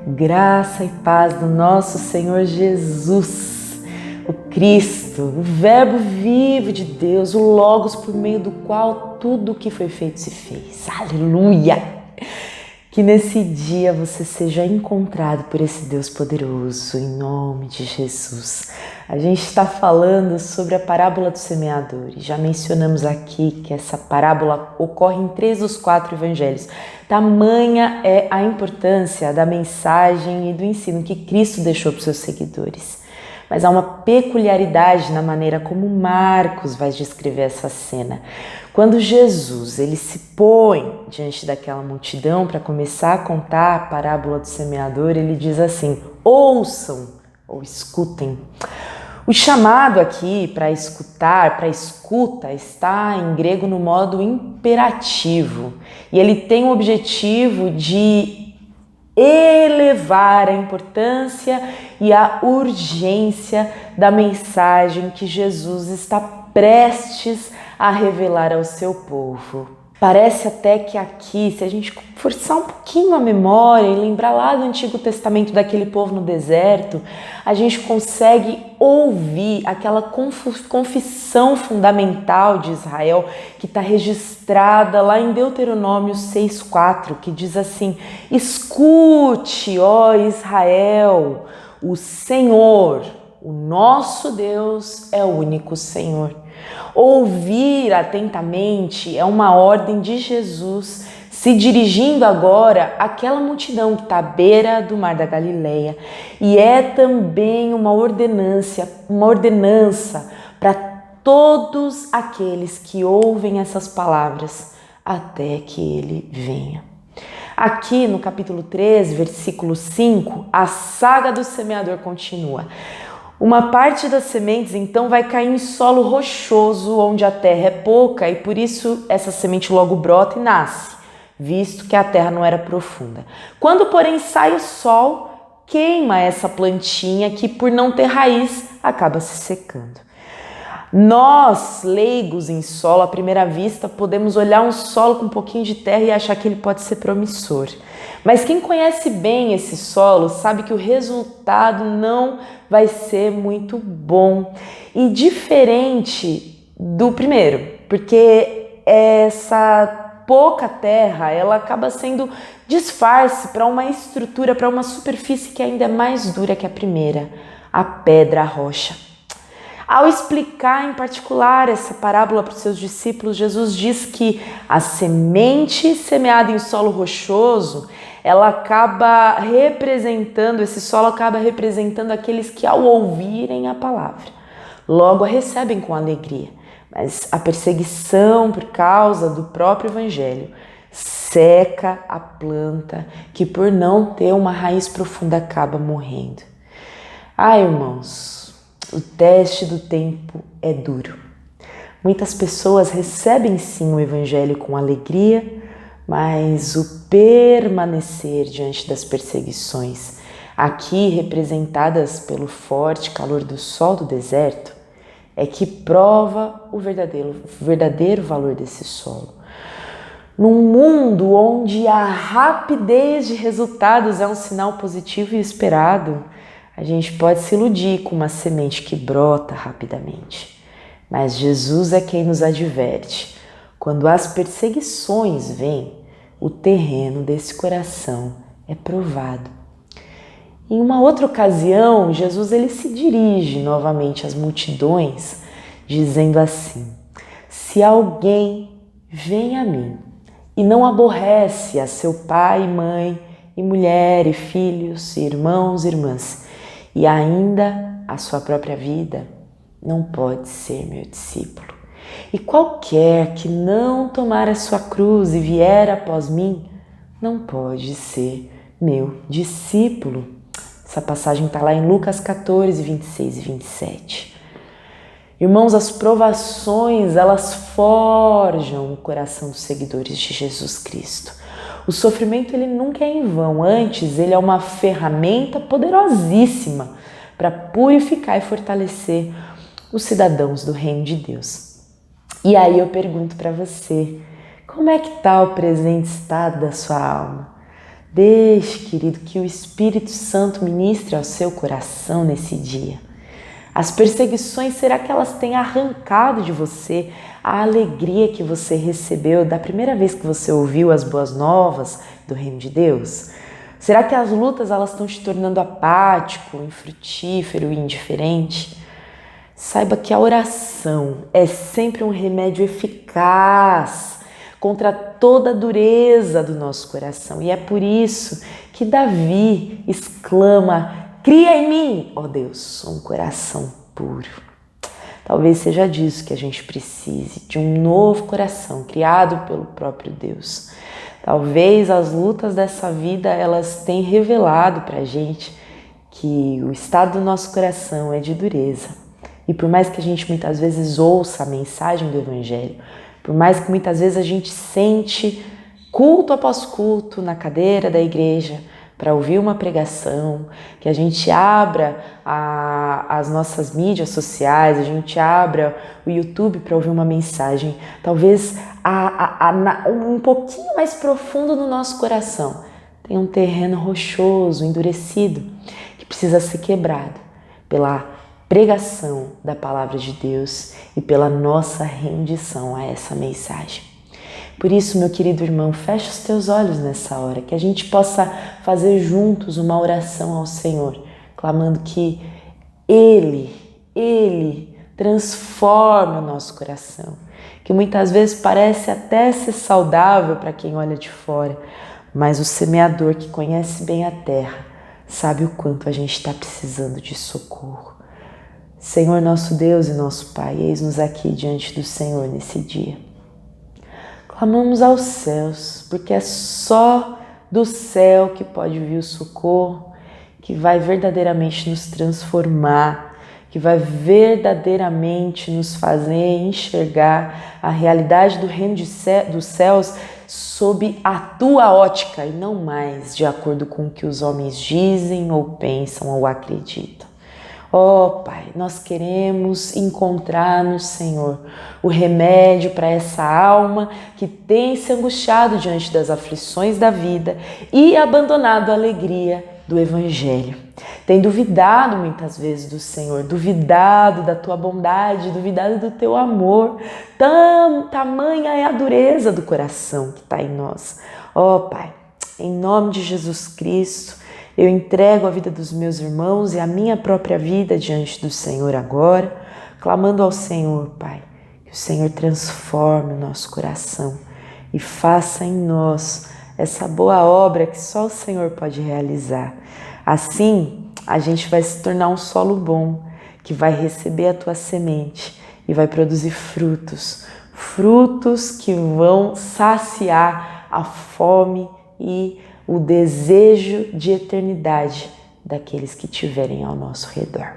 Graça e paz do nosso Senhor Jesus, o Cristo, o Verbo vivo de Deus, o Logos por meio do qual tudo o que foi feito se fez. Aleluia! Que nesse dia você seja encontrado por esse Deus poderoso, em nome de Jesus. A gente está falando sobre a parábola do semeador e já mencionamos aqui que essa parábola ocorre em 3 dos 4 evangelhos. Tamanha é a importância da mensagem e do ensino que Cristo deixou para os seus seguidores. Mas há uma peculiaridade na maneira como Marcos vai descrever essa cena. Quando Jesus ele se põe diante daquela multidão para começar a contar a parábola do semeador, ele diz assim: ouçam ou escutem. O chamado aqui para escutar, para escuta, está em grego no modo imperativo e ele tem o objetivo de elevar a importância e a urgência da mensagem que Jesus está prestes a revelar ao seu povo. Parece até que aqui, se a gente forçar um pouquinho a memória e lembrar lá do Antigo Testamento daquele povo no deserto, a gente consegue ouvir aquela confissão fundamental de Israel que está registrada lá em Deuteronômio 6,4, que diz assim: escute, ó Israel, o Senhor, o nosso Deus é o único Senhor. Ouvir atentamente é uma ordem de Jesus se dirigindo agora àquela multidão que está à beira do mar da Galileia, e é também uma ordenança para todos aqueles que ouvem essas palavras até que ele venha. Aqui no capítulo 13, versículo 5, a saga do semeador continua. Uma parte das sementes então vai cair em solo rochoso, onde a terra é pouca, e por isso essa semente logo brota e nasce, visto que a terra não era profunda. Quando, porém, sai o sol, queima essa plantinha que, por não ter raiz, acaba se secando. Nós, leigos em solo, à primeira vista, podemos olhar um solo com um pouquinho de terra e achar que ele pode ser promissor. Mas quem conhece bem esse solo sabe que o resultado não vai ser muito bom. E diferente do primeiro, porque essa pouca terra, ela acaba sendo disfarce para uma estrutura, para uma superfície que ainda é mais dura que a primeira, a pedra, a rocha. Ao explicar em particular essa parábola para os seus discípulos, Jesus diz que a semente semeada em solo rochoso, ela acaba representando, esse solo acaba representando aqueles que ao ouvirem a palavra, logo a recebem com alegria. Mas a perseguição por causa do próprio evangelho seca a planta que por não ter uma raiz profunda acaba morrendo. Irmãos, o teste do tempo é duro. Muitas pessoas recebem sim o evangelho com alegria, mas o permanecer diante das perseguições, aqui representadas pelo forte calor do sol do deserto, é que prova o verdadeiro valor desse solo. Num mundo onde a rapidez de resultados é um sinal positivo e esperado, a gente pode se iludir com uma semente que brota rapidamente. Mas Jesus é quem nos adverte. Quando as perseguições vêm, o terreno desse coração é provado. Em uma outra ocasião, Jesus ele se dirige novamente às multidões, dizendo assim: se alguém vem a mim e não aborrece a seu pai e mãe, e mulher, e filhos, e irmãos e irmãs, e ainda a sua própria vida, não pode ser meu discípulo. E qualquer que não tomar a sua cruz e vier após mim, não pode ser meu discípulo. Essa passagem está lá em Lucas 14, 26 e 27. Irmãos, as provações, elas forjam o coração dos seguidores de Jesus Cristo. O sofrimento ele nunca é em vão, antes ele é uma ferramenta poderosíssima para purificar e fortalecer os cidadãos do reino de Deus. E aí eu pergunto para você, como é que está o presente estado da sua alma? Deixe, querido, que o Espírito Santo ministre ao seu coração nesse dia. As perseguições, será que elas têm arrancado de você a alegria que você recebeu da primeira vez que você ouviu as boas novas do Reino de Deus? Será que as lutas elas estão te tornando apático, infrutífero e indiferente? Saiba que a oração é sempre um remédio eficaz contra toda a dureza do nosso coração. E é por isso que Davi exclama: cria em mim, ó Deus, um coração puro. Talvez seja disso que a gente precise, de um novo coração criado pelo próprio Deus. Talvez as lutas dessa vida elas tenham revelado pra gente que o estado do nosso coração é de dureza. E por mais que a gente muitas vezes ouça a mensagem do Evangelho, por mais que muitas vezes a gente sente culto após culto na cadeira da igreja para ouvir uma pregação, que a gente abra as nossas mídias sociais, a gente abra o YouTube para ouvir uma mensagem, talvez um pouquinho mais profundo no nosso coração tem um terreno rochoso, endurecido, que precisa ser quebrado pela pregação da palavra de Deus e pela nossa rendição a essa mensagem. Por isso, meu querido irmão, fecha os teus olhos nessa hora, que a gente possa fazer juntos uma oração ao Senhor, clamando que Ele transforme o nosso coração, que muitas vezes parece até ser saudável para quem olha de fora, mas o semeador que conhece bem a terra sabe o quanto a gente está precisando de socorro. Senhor nosso Deus e nosso Pai, eis-nos aqui diante do Senhor nesse dia. Clamamos aos céus, porque é só do céu que pode vir o socorro, que vai verdadeiramente nos transformar, que vai verdadeiramente nos fazer enxergar a realidade do reino dos céus sob a tua ótica e não mais de acordo com o que os homens dizem ou pensam ou acreditam. Ó Pai, nós queremos encontrar no Senhor o remédio para essa alma que tem se angustiado diante das aflições da vida e abandonado a alegria do Evangelho. Tem duvidado muitas vezes do Senhor, duvidado da tua bondade, duvidado do teu amor. Tamanha é a dureza do coração que está em nós. Ó Pai, em nome de Jesus Cristo, eu entrego a vida dos meus irmãos e a minha própria vida diante do Senhor agora, clamando ao Senhor, Pai, que o Senhor transforme o nosso coração e faça em nós essa boa obra que só o Senhor pode realizar. Assim, a gente vai se tornar um solo bom, que vai receber a tua semente e vai produzir frutos que vão saciar a fome e o desejo de eternidade daqueles que estiverem ao nosso redor.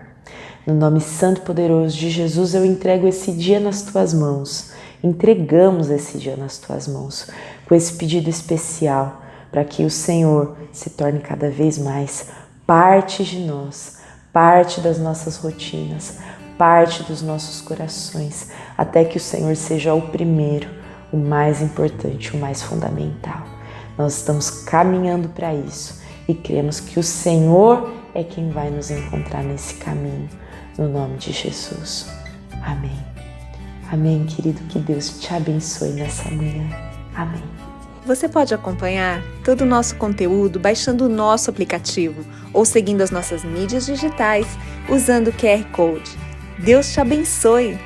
No nome santo e poderoso de Jesus, eu entrego esse dia nas tuas mãos. Entregamos esse dia nas tuas mãos, com esse pedido especial, para que o Senhor se torne cada vez mais parte de nós, parte das nossas rotinas, parte dos nossos corações, até que o Senhor seja o primeiro, o mais importante, o mais fundamental. Nós estamos caminhando para isso e cremos que o Senhor é quem vai nos encontrar nesse caminho, no nome de Jesus. Amém. Amém, querido. Que Deus te abençoe nessa manhã. Amém. Você pode acompanhar todo o nosso conteúdo baixando o nosso aplicativo ou seguindo as nossas mídias digitais usando o QR Code. Deus te abençoe!